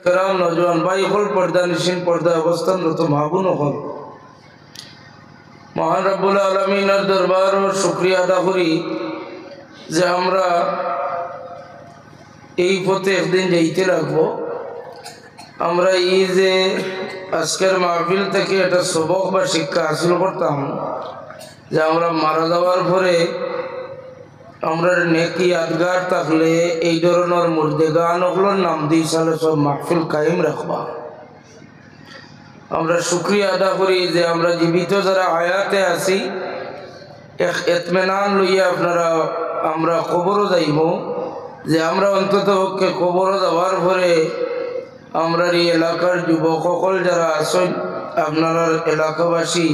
کرام নজওয়ান ভাই হল পর্দা নিশিন পর্দা অবস্থানরত মা বোন হল মহান রব্বুল আলামিনের দরবার ও শুকরিয়া আদা করি যে আমরা এই পথে একদিন যাইতে লাগবো। আমরা এই যে আজকের মাহফিল থেকে একটা সবক বা শিক্ষা হাসিল করতাম যে আমরা মারা যাওয়ার পরে আমরা নেকি ইয়াদগার থাকলে এই ধরনের মুর্দেগানগুলোর নাম দিয়ে সালে সব মাহফিল কায়েম রাখবা। আমরা শুকরিয়া আদা করি যে আমরা জীবিত যারা হায়াতে আছি ইতমিনান লইয়া আপনারা আমরা কবরও যাইব যে আমরা অন্তত পক্ষে কবরও যাওয়ার পরে আমরা এই এলাকার যুবক সকল যারা আছেন আপনারা এলাকাবাসী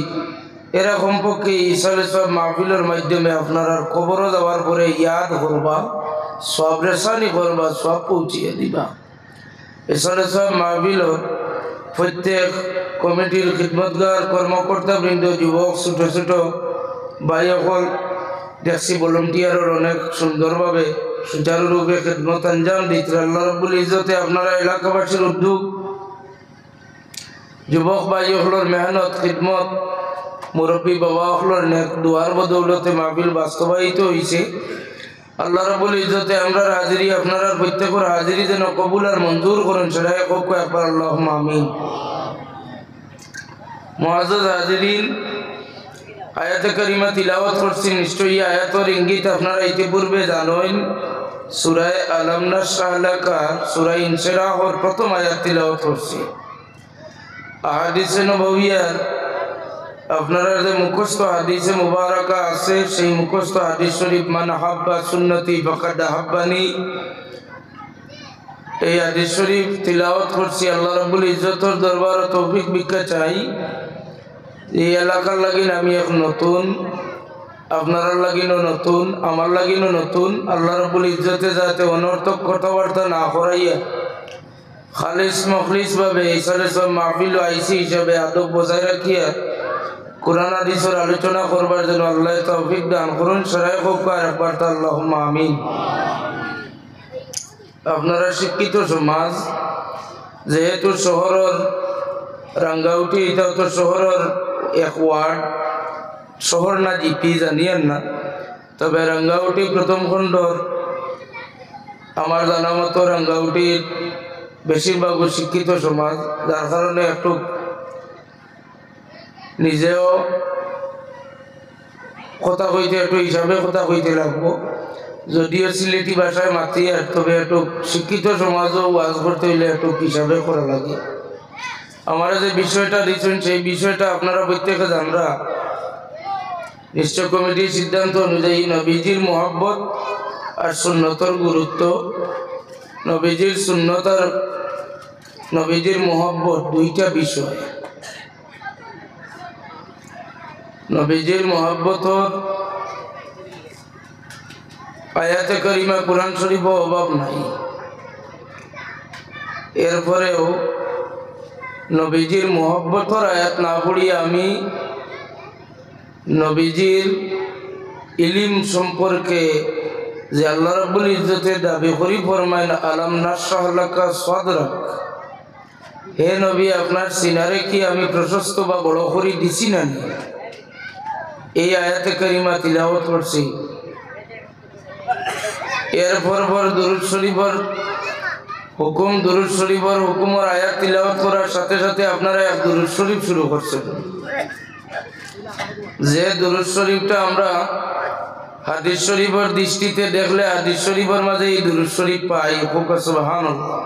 এরা কমপক্ষে ইসালে সব মাহফিলের মাধ্যমে আপনারা কবরও যাওয়ার পরে ইয়াদ করবা, সব রেশানি করবা, সব পৌঁছিয়ে দিবা। ইসালে সব মাহফিলের প্রত্যেক কমিটির খিদমতগার কর্মকর্তা বৃন্দ যুবক ছোট ছোট ভাই সকল দেখছি ভলান্টিয়ারের অনেক সুন্দরভাবে সুচারুরূপে খিদমত আঞ্জাম দিতে আল্লাহ রাব্বুল ইজ্জতে আপনারা এলাকাবাসীর উদ্যোগ যুবক ভাই সকলের মেহনত খিদমত মুরব্বী বাবা সকলের নেক দুয়ার বদৌলতে মাহফিল বাস্তবায়িত হয়েছে। আল্লাহ রাব্বুল ইজ্জতে আমরা হাজিরি আপনারা প্রত্যেকের হাজিরি যেন কবুল আর মঞ্জুর করেন সেটাই হোক একবার আল্লাহুম্মা আমিন। মুআজ্জাজ হাজিরিন, আয়াতে কারিমা তিলাওয়াত করছি, নিশ্চয়ই আয়াতের ইঙ্গিত আপনারা ইতিপূর্বে জানেন। সূরা আলাম নাশরাহ লাকা সূরা ইনশিরাহর প্রথম আয়াত তিলাওয়াত করছি। আহাদিসে নববিয়ার আপনারা যে মুখস্থ হাদিসে মুবারাকা আছে সেই মুখস্থ হাদিস শরীফ মান হাব্বা সুন্নতি ফাকাদ হাব্বানি এই হাদিস শরীফ তিলাওয়াত করছি। আল্লাহ রাব্বুল ইজ্জতের দরবারে তৌফিক ভিক্ষা চাই। এই এলাকার লাগিন আমি এক নতুন, আপনার লাগিনও নতুন, আমার লাগিনও নতুন। আল্লাহ রাব্বুল ইজ্জতে যাতে অনর্থক কথাবার্তা না করাইয়া খালিস মখলিস ভাবে ইসালে সব মাহফিল আইসি হিসাবে আদব বজায় রাখিয়া কুরআন হাদিসের আলোচনা করবার জন্য আল্লাহ তৌফিক দান করুন। সরাই হোক একবার আল্লাহুম্মা আমিন। আপনারা শিক্ষিত সমাজ, যেহেতু শহরের রাঙ্গাউটি এটাও তো শহরের এক ওয়ার্ড, শহর না জিপি জানিয়েন না, তবে রাঙ্গাউটি প্রথম খণ্ডর আমার জানা মতো রাঙ্গাউটির বেশিরভাগ শিক্ষিত সমাজ, যার কারণে একটু নিজেও কথা কইতে একটু হিসাবে কথা কইতে লাগবো। যদিও সিলেটি ভাষায় মাতি আর তবে একটু শিক্ষিত সমাজও ওয়াজ করতে হইলে একটু হিসাবে করা লাগে। আমার যে বিষয়টা দিচ্ছেন সেই বিষয়টা আপনারা প্রত্যেকে জানরা। নিশ্চয় কমিটির সিদ্ধান্ত অনুযায়ী নবীজির মোহাব্বত আর সুন্নতর গুরুত্ব, নবীজির সুন্নত আর নবীজির মোহাব্বত দুইটা বিষয়। নবীজির মোহাব্বতর আয়াতে কারিমা কুরআন শরীফ অভাব নাই। এরপরেও নবীজির মোহাব্বতর আয়াত না পড়িয়া আমি নবীজির ইলম সম্পর্কে যে আল্লাহ রাব্বুল ইজ্জতে দাবি করি ফরমাইন আলাম নাশরাহ লাকা সাদরাক, হে নবী আপনার সিনারে কি আমি প্রশস্ত বা বড় করে দিছি না? এই আয়াতে কারিমা তিলাওয়াত করছি। এরপর দুরূদ শরীফের হুকুম, দুরূদ শরীফের হুকুমের আয়াত তিলাওয়াত করার সাথে সাথে আপনারা এক দুরূদ শরীফ শুরু করছেন। যে দুরূদ শরীফটা আমরা হাদিস শরীফের দৃষ্টিতে দেখলে হাদিস শরীফের মাঝে এই দুরূদ শরীফ পাই। সুবহানাল্লাহ।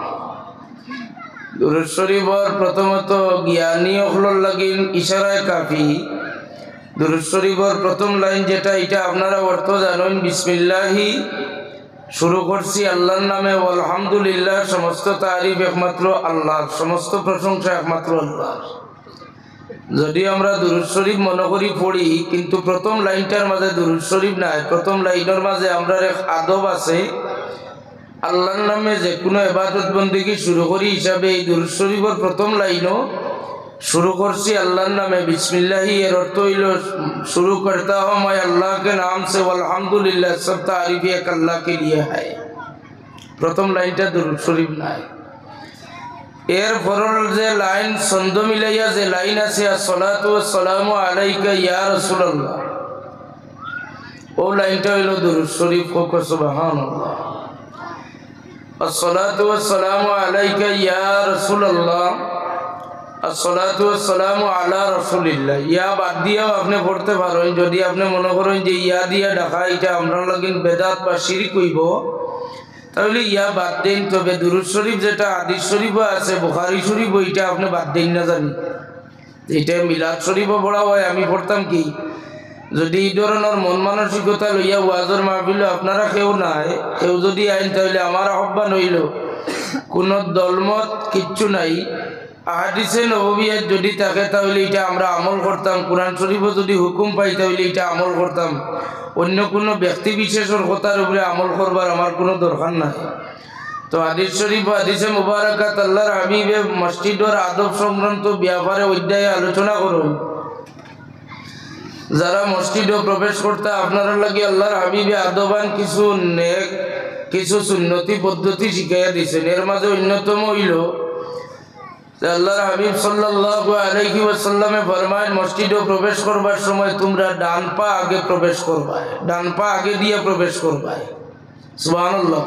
দুরূদ শরীফের প্রথমত জ্ঞানী হলোর লাগিন ইশারায় কাফি। দুরূদ শরীফের প্রথম লাইন যেটা, এটা আপনারা অর্থ জানেন। বিসমিল্লাহি শুরু করছি আল্লাহর নামে, আলহামদুলিল্লাহ সমস্ত তারিফ একমাত্র আল্লাহর, সমস্ত প্রশংসা একমাত্র আল্লাহর। যদি আমরা দুরূদ শরীফ মনে করি পড়ি, কিন্তু প্রথম লাইনটার মাঝে দুরূদ শরীফ নাই। প্রথম লাইনের মাঝে আমরা এক আদব আছে, আল্লাহর নামে যে কোনো ইবাদত বন্দেগী শুরু করি হিসাবে এই দুরূদ শরীফের প্রথম লাইনও शुरू करसी अल्लाह नामे बिस्मिल्लाह। ये अर्थ हईल शुरू करता हूँ मैं अल्लाह के नाम से, अल्हम्दुलिल्लाह सब तारीफ एक अल्लाह के लिए है। प्रथम लाइनटा दुरूद शरीफ নাই। এর পরের যে লাইন ছন্দ মিলাইয়া যে লাইন আছে আসসালাতু ওয়াসসালামু আলাইকা ইয়া রাসূলুল্লাহ, ও লাইনটা হইল দুরূদ শরীফ। হোক সুবহানাল্লাহ। আসসালাতু ওয়াসসালামু আলাইকা ইয়া রাসূলুল্লাহ, আসসালাতু ওয়াসসালামু আলা রাসূলিল্লাহ। ইয়া বাদ দিয়েও আপনি পড়তে পারেন, যদি আপনি মনে করেন যে ইয়া দিয়া ডাকা এটা আমরা লাগিন বেদাত বা শিরক হইব, তাহলে ইয়া বাদ দেন। তবে দুরূদ শরীফ যেটা হাদিস শরীফও আছে, বুখারী শরীফ, ওইটা আপনি বাদ দেন না জানি। এটা মিলাদ শরীফও পড়া হয়। আমি পড়তাম কি, যদি এই ধরনের মন মানসিকতা লইয়া ওয়াজের মাহফিল আপনারা কেউ নাই, কেউ যদি আইন, তাহলে আমার আহ্বান হইল কোনো দলমত কিচ্ছু নাই, আহাদিসে নববিয়াত যদি থাকে তাহলে এটা আমরা আমল করতাম, কোরআন শরীফও যদি হুকুম পাই তাহলে এটা আমল করতাম। অন্য কোনো ব্যক্তি বিশেষের কথার উপরে আমল করবার আমার কোনো দরকার নাই। তো হাদিস শরীফ হাদিসে মুবারাকাত আল্লাহর হাবিবে মসজিদের আদব সংক্রান্ত ব্যাপারে অধ্যায়ে আলোচনা করুন। যারা মসজিদে প্রবেশ করতে আপনারা লাগে আল্লাহর হাবিবে আদবান কিছু নেক কিছু সুন্নতি পদ্ধতি শিখাইয়া দিয়েছেন। এর মাঝে অন্যতম হইল আল্লাহর হাবিব সাল্লাল্লাহু আলাইহি ওয়াসাল্লামে ফরমায়, মসজিদে প্রবেশ করবার সময় তোমরা ডান পা আগে প্রবেশ করবা, ডান পা আগে দিয়ে প্রবেশ করবা। সুবহানাল্লাহ।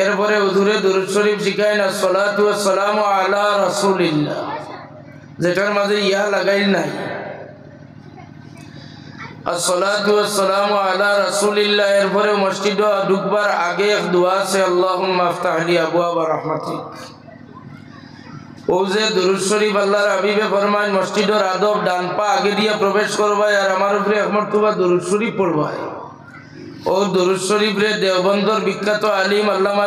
এরপরে হুজুরে দুরূদ শরীফ শিখায় না, আসসালাতু ওয়াসসালামু আলা রাসূলিল্লাহ, যেটার মাঝে ইয়া লাগাইল নাই। আসসালাতু ওয়াসসালামু আলা রাসূলিল্লাহ। এরপরে মসজিদে ঢুকবার আগে এক দোয়া আছে, আল্লাহুম্মা আফতাহ লি আবওয়াবা রাহমাতিক। ও যে দুরূদ শরীফ আল্লাহর হাবিবে ফরমান মসজিদের আদব, ডান পা আগে দিয়ে প্রবেশ করবাই আর আমার উপরে এক মর্তবা দুরূদ শরীফ পড়বাই। ও দুরূদ শরীফ রে দেওবন্দর বিখ্যাত আলিম আল্লামা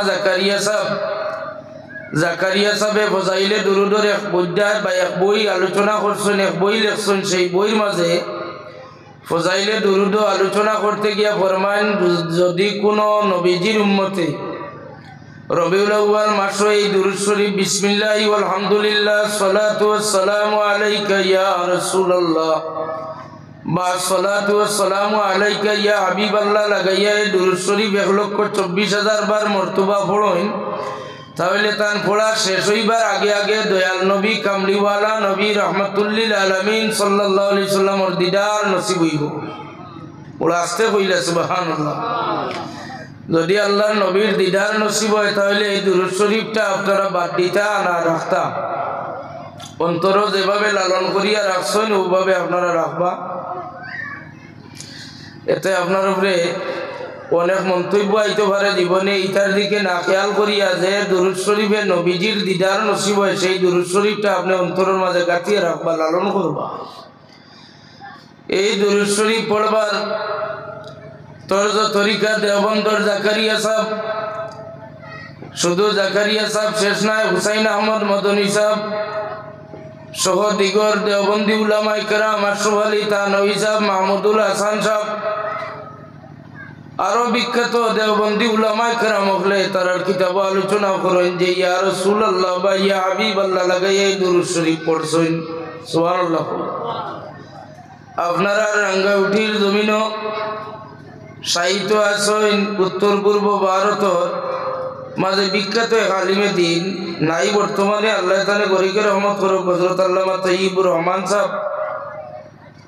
জাকারিয়া সাহেবে ফজাইলে দুরূদের এক অধ্যায় বা এক বই আলোচনা করছেন, এক বই লেখছেন। সেই বইয়ের মাঝে ফজাইলে দুরূদ আলোচনা করতে গিয়া ফরমান, যদি কোনো নবীজির উম্মতে রবিউল আউয়াল মাসে এই দুরূদ শরীফ বিসমিল্লাহি ওয়াল হামদুলিল্লাহ সালাতু ওয়াসসালামু আলাইকা ইয়া রাসূলুল্লাহ বা সালাতু ওয়াসসালামু আলাইকা ইয়া হাবিবাল্লাহ লাগাইয়া এই দুরূদ শরীফ 1,24,000 বার মর্তবা পড়েন, তাহলে তান পড়া শেষ হইবার আগে আগে দয়াল নবী কামলিওয়ালা নবী রহমাতুল্লিল আলামিন সাল্লাল্লাহু আলাইহি সাল্লামের দিদার নসিব হইব। ওরা আসতে কইলা সুবহানাল্লাহ। যদি আল্লাহর নবীর দিদার নসিব হয় তাহলে এই দুরূদ শরীফটা আপনারা বাদ দিতা না রাখতা, অন্তর যেভাবে লালন করিয়া রাখছেন ওভাবে আপনারা রাখবা। এতে আপনার উপরে অনেক মন্তব্য আইতে পারে জীবনে, ইটার দিকে না খেয়াল করিয়া যে দুরূদ শরীফে নবীজির দিদার নসিব হয়, সেই দুরূদ শরীফটা আপনি অন্তরের মাঝে গাঁথিয়ে রাখবা, লালন করবা। এই দুরূদ শরীফ পড়বার তর্জ তরিকা দেওবন্দর জাকারিয়া সাহেব, শুধু জাকারিয়া সাহেব শেষ নাই, হুসাইন আহমদ মদনী সাহেব সহ দিগর দেওবন্দি উলামায়ে কেরাম, আশরাফ আলী থানভী সাহেব, মাহমুদুল হাসান সাহেব, আরো বিখ্যাত দেওবন্দি উলামায়ে কেরাম হলে তারার কিতাব আলোচনা করেন যে ইয়া রাসূলুল্লাহ বা ইয়া হাবিবাল্লাহ লাগাই এই দুরূদ শরীফ পড়ছেন। সুবহানাল্লাহ। আপনারা রাঙ্গাউটির জমিনও সাহিত্য আছেন, উত্তর পূর্ব ভারতের মাঝে বিখ্যাত এক আলিমে দিন নাই বর্তমানে, আল্লাহ তাআলা গরিকে রহমত করুক, হযরত আল্লামা তাইয়্যিবুর রহমান সাহেব।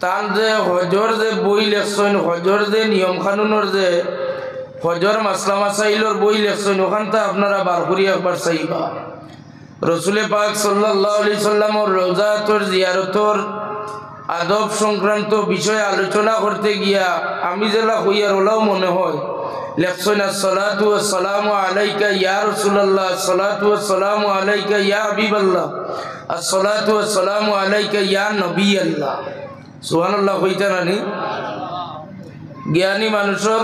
তান যে হজর যে বই লেখছেন, হজর যে নিয়ম কানুনের যে হজর মাসলা মাসাইলের বই লেখছেন, ওখানটা আপনারা বার করি একবার চাইবা। রসুলে পাক সাল্লাল্লাহু আলাইহি সাল্লামের রওজাতুর জিয়ারতর আদব সংক্রান্ত বিষয়ে আলোচনা করতে গিয়া আমি যেলা হইয়ার ওলাও মনে হয় লেখছেন, আসসালাতু ওয়াসসালামু আলাইকা ইয়া রাসূলুল্লাহ, আসসালাতু ওয়াসসালামু আলাইকা ইয়া হাবিবাল্লাহ, আসসালাতু ওয়াসসালামু আলাইকা ইয়া নবিয়াল্লাহ। সুবহানাল্লাহ কইতা নানি? জ্ঞানী মানুষের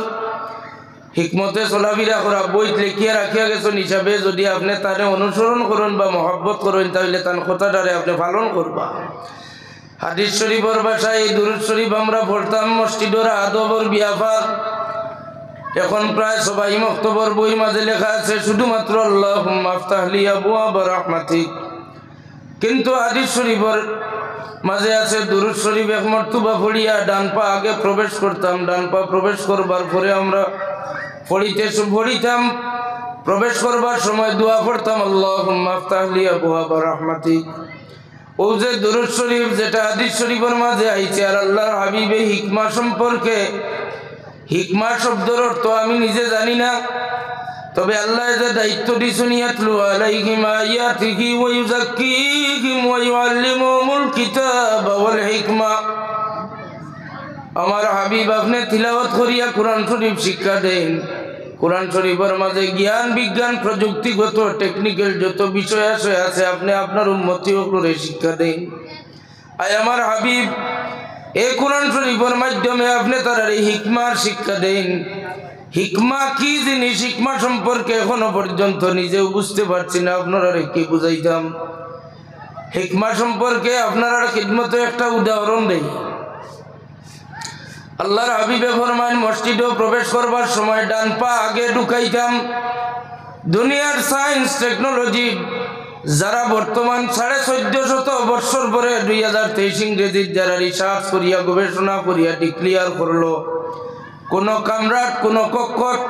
হিকমতে চলাফেরা করা বইত লিখিয়া রাখিয়া গেছেন হিসাবে যদি আপনি তারে অনুসরণ করেন বা মহব্বত করেন তাহলে তার কথাটারে আপনি পালন করবা। হাদিস শরীফের ভাষায় এই দুরূদ শরীফ আমরা পড়তাম মসজিদের আদবর বিয়াফার। এখন প্রায় সবাই মক্তবর বই মাঝে লেখা আছে শুধুমাত্র আল্লাহুম্মা আফতাহ লি আবওয়াবা রাহমাতিক, কিন্তু হাদিস শরীফের মাঝে আছে দুরূদ শরীফ এক মর্তবা পড়িয়া ডান পা আগে প্রবেশ করতাম, ডান পা প্রবেশ করবার পরে আমরা পড়িতাম প্রবেশ করবার সময় দোয়া পড়তাম, আল্লাহুম্মা আফতাহ লি আবওয়াবা রাহমাতিক। ও যে দুরূদ শরীফ যেটা হাদিস শরীফের মাঝে আইছে, আর আল্লাহর হাবিবে হিকমা সম্পর্কে, হিকমা শব্দের অর্থ আমি নিজে জানি না, তবে আল্লাহ যে দায়িত্ব দিয়েছেন, ইয়াতলু আলাইহিম আয়াতিহি ওয়া ইউযাক্কিহিম ওয়া ইউআল্লিমুহুমুল কিতাবা ওয়াল হিকমা। আমার হাবিব আপনি তিলাওয়াত করিয়া কোরআন শরীফ শিক্ষা দেন। কোরআন শরীফের মাঝে জ্ঞান বিজ্ঞান প্রযুক্তিগত টেকনিক্যাল যত বিষয় আছে আপনি আপনার উম্মতিও করে শিক্ষা দেন। আয় আমার হাবিব এই কোরআন শরীফের মাধ্যমে আপনি তারা এই হিকমার শিক্ষা দেন। হিকমা কি জিনিস, হিকমা সম্পর্কে এখনো পর্যন্ত নিজেও বুঝতে পারছি না, আপনারা কি বুঝাইতাম। হিকমা সম্পর্কে আপনারা খিদমতে একটা উদাহরণ দেই। আল্লাহর হাবিবে ফরমান, মসজিদে প্রবেশ করবার সময় ডান পা আগে ঢুকাইতাম। দুনিয়ার সায়েন্স টেকনোলজি যারা বর্তমান 1450 বছর পরে 2023 ইংরেজির যারা রিসার্চ করিয়া গবেষণা করিয়া ডিক্লিয়ার করলো, কোনো কামরাত, কোনো কক্ষত,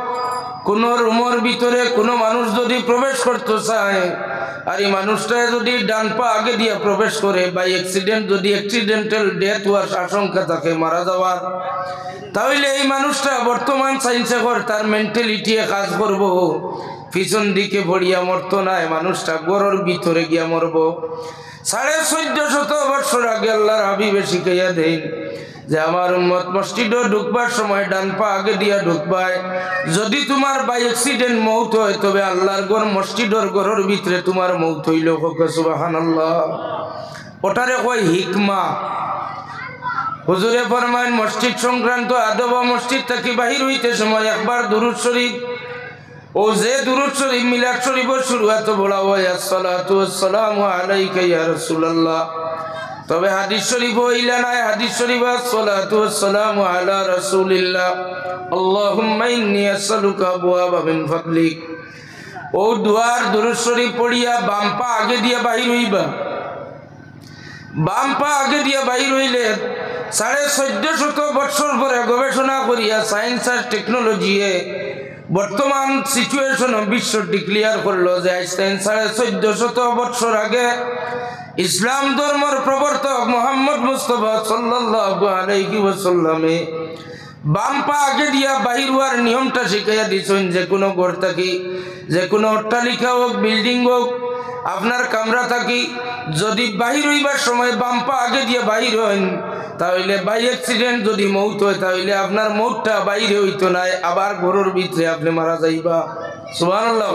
কোনো রুমের ভিতরে কোনো মানুষ যদি প্রবেশ করতে চায়, আর এই মানুষটা যদি ডান পা আগে দিয়ে প্রবেশ করে, বাই অ্যাক্সিডেন্ট যদি অ্যাক্সিডেন্টাল ডেথ হওয়ার আশঙ্কা থাকে, মারা যাওয়ার, তাহলে এই মানুষটা বর্তমান সায়েন্সে তার মেন্টালিটি কাজ করব, পিছন দিকে পড়িয়া মরতো না, মানুষটা গরর ভিতরে গিয়া মরব। 1450 বছর আগে আল্লাহর হাবিবে শিখাইয়া দেন যে আমার উম্মত মসজিদে ঢুকবার সময় ডান পা আগে দিয়া ঢুকবায়। যদি তোমার বাই অ্যাক্সিডেন্ট মৌত হয়, তবে আল্লাহর ঘর মসজিদের ঘরের ভিতরে তোমার মৌত হইল। সুবহানাল্লাহ। ওটারে কয় হিকমা। হুজুরে ফরমান, মসজিদ সংক্রান্ত আদব মসজিদ থেকে বাহির হইতে সময় একবার দুরূদ শরীফ, ও যে দুরূদ শরীফ মিলাদ শরীফের শুরুয়াত বলা হয় আসসালাতু ওয়াসসালামু আলাইকা ইয়া রাসূলুল্লাহ, তবে হাদিস শরীফ হইলা নাই। হাদিস শরীফ আসসালাতু ওয়াসসালামু আলা রাসূলিল্লাহ আল্লাহুম্মা ইন্নী আসআলুকা আবওয়াবা মিন ফাদলিক। ও দুয়ার দুরূদ শরীফ পড়িয়া বাম পা আগে দিয়া বাহির হইবা। বাম পা আগে দিয়া বাহির হইলে 1450 বছর পরে গবেষণা করিয়া সায়েন্স আর টেকনোলজি বর্তমান সিচুয়েশন বিশ্ব ডিক্লিয়ার করলো যে আজ 1450 বছর আগে ইসলাম ধর্মের প্রবর্তক মুহাম্মদ মুস্তাফা সাল্লাল্লাহু আলাইহি ওয়াসাল্লামে বাম পা আগে দিয়া বাহির হওয়ার নিয়মটা শিখাইয়া দিয়েছেন। যে কোনো ঘর থাকি, যে কোনো অট্টালিকা হোক, বিল্ডিং হোক, আপনার কামরা থাকি, যদি বাহির হইবার সময় বাম পা আগে দিয়ে বাহির হন, তাহলে বাই অ্যাক্সিডেন্ট যদি মৌত হয়, তাহলে আপনার মৌতটা বাইরে হইতো না, আবার ঘরের ভিতরে আপনি মারা যাইবা। সুবহানাল্লাহ।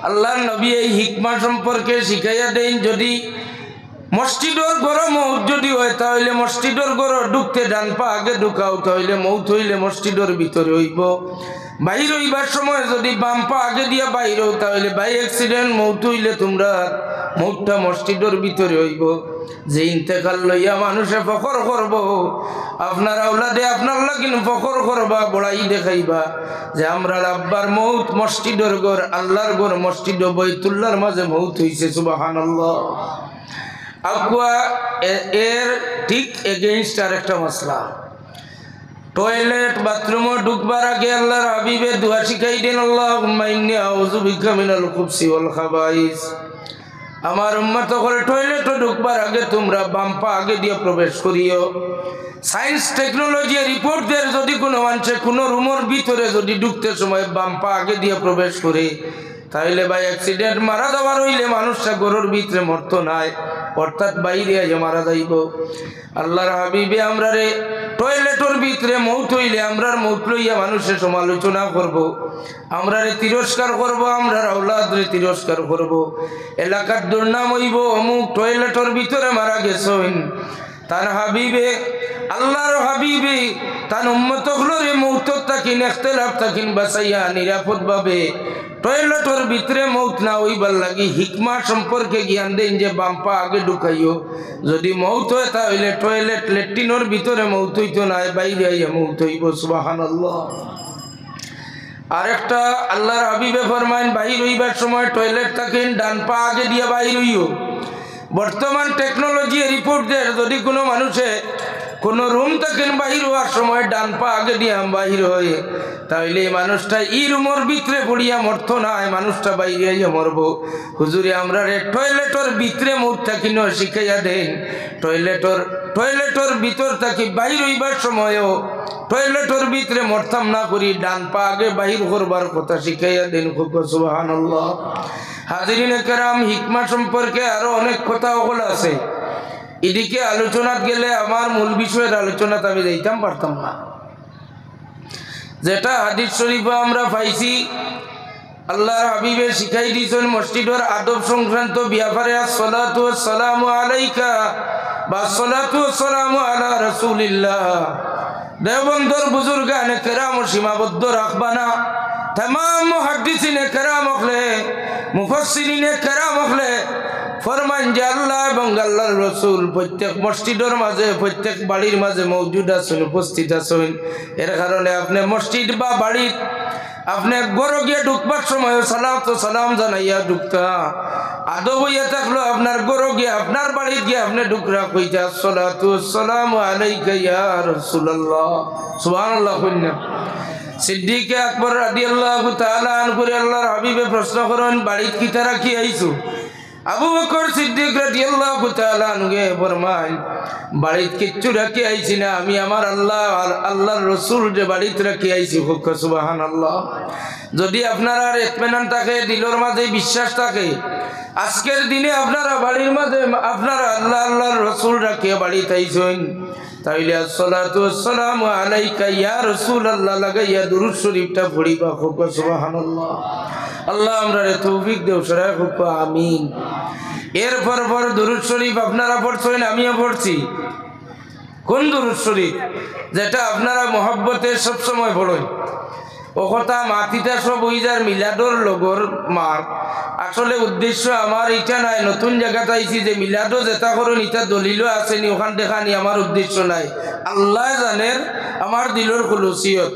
আল্লাহর নবী এই হিকমা সম্পর্কে শিখাইয়া দেন, যদি মসজিদের ঘর মৌত যদি হয়, তাহলে মসজিদের ঘর ঢুকতে ডান পা আগে ঢুকাও, তাহলে মৌত হইলে মসজিদের ভিতরে হইব। বাহির হইবার সময় যদি বাম পা আগে দিয়া বাহির হও, তাহলে বাই অ্যাক্সিডেন্ট মৌত হইলে তোমরা মৌতটা মসজিদের ভিতরে হইব। যে ইন্তেকাল লইয়া মানুষে ফখর করব, আপনার আওলাদে আপনার লাগিন ফখর করবা, বড়াই দেখাইবা যে আমরা আব্বার মৌত মসজিদের ঘর, আল্লাহর ঘর মসজিদ বাইতুল্লাহর মাঝে মৌত হইছে। সুবহানাল্লাহ। আকুয়া এর ঠিক এগেইনস্ট আর একটা মশলা, টয়লেট বাথরুমে ঢুকবার আগে আল্লাহর হাবিবে দোয়া শিখাই দেন, আল্লাহুম্মা ইন্নী আউযু বিকা মিনাল খুবসি ওয়াল খাবাইস। আমার উম্মত হলে টয়লেটে ঢুকবার আগে তোমরা বাম পা আগে দিয়ে প্রবেশ করিও। সায়েন্স টেকনোলজি রিপোর্ট দেয়, যদি কোনো মানুষে কোনো রুমের ভিতরে যদি ঢুকতে সময় বাম পা আগে দিয়ে প্রবেশ করে, তাহলে বাই অ্যাক্সিডেন্ট মারা যাওয়ার হইলে মানুষটা ঘরের ভিতরে মরতো নাই, অর্থাৎ বাইরে আজ মারা যাইব। আল্লাহর হাবিবে আমরা রে টয়লেটের ভিতরে মৌত হইলে আমরার মৌত লইয়া মানুষের সমালোচনা করব, আমরা রে তিরস্কার করব, আমরা আওলাদ রে তিরস্কার করব, এলাকার দুর্নাম হইব অমুক টয়লেটের ভিতরে মারা গেছেন। তার হাবিবে আল্লাহর হাবিবে তার উম্মত গুলোরে মৌত তাকিন ইখতিলাফ তাকিন বাঁচাইয়া নিরাপদভাবে টয়লেটের ভিতরে মৌত না হইবার লাগি হিকমা সম্পর্কে জ্ঞান দেন যে বাম পা আগে ঢুকাইও। যদি মৌত হয় তাহলে টয়লেট ল্যাট্রিনের ভিতরে মৌত হইতো না, বাইরে আইয়া মৌত হইব। সুবহানাল্লাহ। আরেকটা আল্লাহর হাবিবে ফরমাইন, বাহির হইবার সময় টয়লেট থাকেন ডান পা আগে দিয়া বাহির হইও। বর্তমান টেকনোলজি রিপোর্ট দেয়, যদি কোনো মানুষে কোন রুম থাকেন বাহির হওয়ার সময় ডান পা আগে দিয়ে বাহির হয়ে, তাইলে এই মানুষটা এই রুমের ভিতরে পড়িয়া মরতো না, এই মানুষটা বাইরে আইয়া মরবো। হুজুরে আমরা টয়লেটের ভিতরে মুখ থাকি ন শিখাইয়া দেন, টয়লেটের ভিতর থাকি বাহির হইবার সময়ও টয়লেটের ভিতরে মরতাম না করি ডান পা আগে বাহির করবার কথা শিখাইয়া দেন। সুবহানাল্লাহ। হাজিরিনে কেরাম, হিকমা সম্পর্কে আরো অনেক কথা ওগুলো আছে, এদিকে আলোচনাত গেলে আমার মূল বিষয়ের আলোচনাতে আমি যাইতাম পারতাম না। যেটা হাদিস শরীফে আমরা পাইছি, আল্লাহর হাবিবে শিখাই দিয়েছেন মসজিদের আদব সংক্রান্ত ব্যাপারে, আসসালাতু ওয়াসসালামু আলাইকা বা আসসালাতু ওয়াসসালামু আলা রাসূলিল্লাহ। দেওবন্দর বুজুর্গানে কেরাম সীমাবদ্ধ রাখবা না। तमाम मुहद्दिसिने केराम हकले मुफस्सिरिने केराम हकले फरमान जे आल्लाह এবং আল্লাহর রাসূল প্রত্যেক মসজিদের মাঝে প্রত্যেক বাড়ির মাঝে মওজুদ আছেন, উপস্থিত আছেন। এর কারণে আপনি মসজিদ বা বাড়ি আপনি ঘরে গিয়ে ঢুকবার সময় সালাম জানাইয়া ঢুকতা। আদব হইয়া থাকলো আপনার ঘরে গিয়ে আপনার বাড়ি গিয়ে আপনি ঢুকরা কইতা আসসালাতু ওয়াসসালামু আলাইকা ইয়া রাসূলুল্লাহ। সুবহানাল্লাহ। সিদ্দিক আকবর রাদিয়াল্লাহু তাআলা আনহু আল্লাহর হাবিবে প্রশ্ন করেন, বাড়িতে কি তারা কি আইছো? আবু বকর সিদ্দিক রাদিয়াল্লাহু তাআলা আনহু ফরমান, বাড়িতে কিচ্ছু রাখি আইছি না, আমি আমার আল্লাহ আর আল্লাহর রাসূল যে বাড়িতে রাখি আইছি। সুবহানাল্লাহ। যদি আপনারা ইতমিনান থাকে, দিলের মাঝে বিশ্বাস থাকে, আজকের দিনে আপনারা বাড়ির মাঝে আপনারা আল্লাহ আল্লাহর রাসূল রাখিয়া বাড়িতে আইছেন, তাইলে আসসালাতু ওয়াসসালামু আলাইকা ইয়া রাসূলুল্লাহ লাগাইয়া দুরূদ শরীফটা পড়িবা। সুবহানাল্লাহ। আল্লাহ আমরারে তৌফিক দেও, সরাই হোক, আমিন। এরপর দুরূদ শরীফ আপনারা পড়ছেন, আমিও পড়ছি। কোন দুরূদ শরীফ? যেটা আপনারা মহব্বতে সবসময় পড়েন। ও কথা মাতিটা সব ওই যার মিলাদর লগর মার। আসলে উদ্দেশ্য আমার এটা নাই, নতুন জায়গাতে আইছি যে মিলাদও যেটা করুন এটা দলিলও আসেনি, ওখান দেখানি আমার উদ্দেশ্য নাই। আল্লাহ জানেন আমার দিলের খুলুসিয়ত।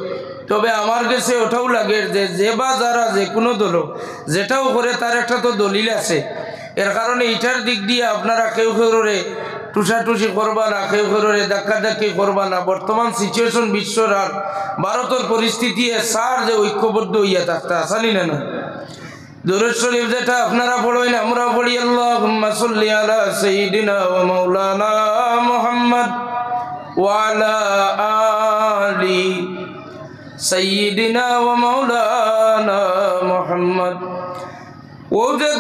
তবে আমার কাছে ওটাও লাগে যে বা যারা যে কোনো দল যেটাও করে তার একটা তো দলিল আছে। এর কারণে এটার দিক দিয়ে আপনারা কেউ কেউরে টুসাটুসি করবা না, কেউ কেউরে ধাক্কাধাক্কি করবা না। বর্তমান সিচুয়েশন বিশ্বর আর ভারতের পরিস্থিতি সার যে ঐক্যবদ্ধ হইয়া থাকতে আসানি না। দুরূদ শরীফ যেটা আপনারা পড়েন আমরা পড়ি, আল্লাহুম্মা সাল্লি আলা সাইয়্যিদিনা ওয়া মাওলানা মুহাম্মদ ওয়া আলা আলি সাইয়্যিদিনা ওয়া মাওলানা মুহাম্মদ। ও যে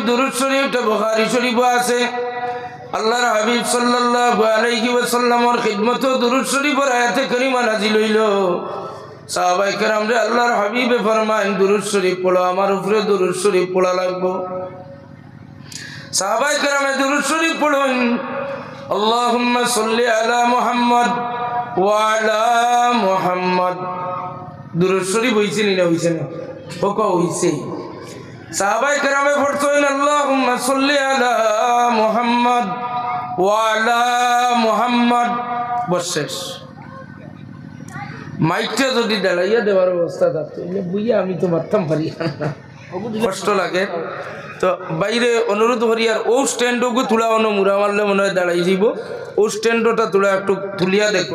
দুরূদ শরীফটা বুখারী শরীফে আছে। আল্লাহর হাবিব সাল্লাল্লাহু আলাইহি ওয়াসাল্লামের খিদমতে দুরূদ শরীফের আয়াতে কারিমা নাযিল হইল। সাহাবায়ে কেরাম রে আল্লাহর হাবিবে ফরমায়েন, দুরূদ শরীফ পড়ো, আমার উপরে দুরূদ শরীফ পড়া লাগবে। সাহাবায়ে কেরামে দুরূদ শরীফ পড়েন, আল্লাহুম্মা সাল্লি আলা মুহাম্মদ ওয়া আলা মুহাম্মদ। দুরূদ শরীফ হইছে না হইছে না? ওকা হইছে। সাহাবায়ে কেরামে পড়তেন আল্লাহুম্মা সাল্লি আলা মুহাম্মদ ওয়া আলা মুহাম্মদ। বশেষ মাইকটা যদি দাঁড়াইয়া দেওয়ার অবস্থা থাকতো বুঝিয়া আমি তো মারতাম পারি, কষ্ট লাগে। তো বাইরে অনুরোধ করি, আর ও স্ট্যান্ডকে তুলা অন্য মুড়া মারলে মনে হয় দাঁড়াই দিব। ও স্ট্যান্ডটা তুলা একটু তুলিয়া দেখো।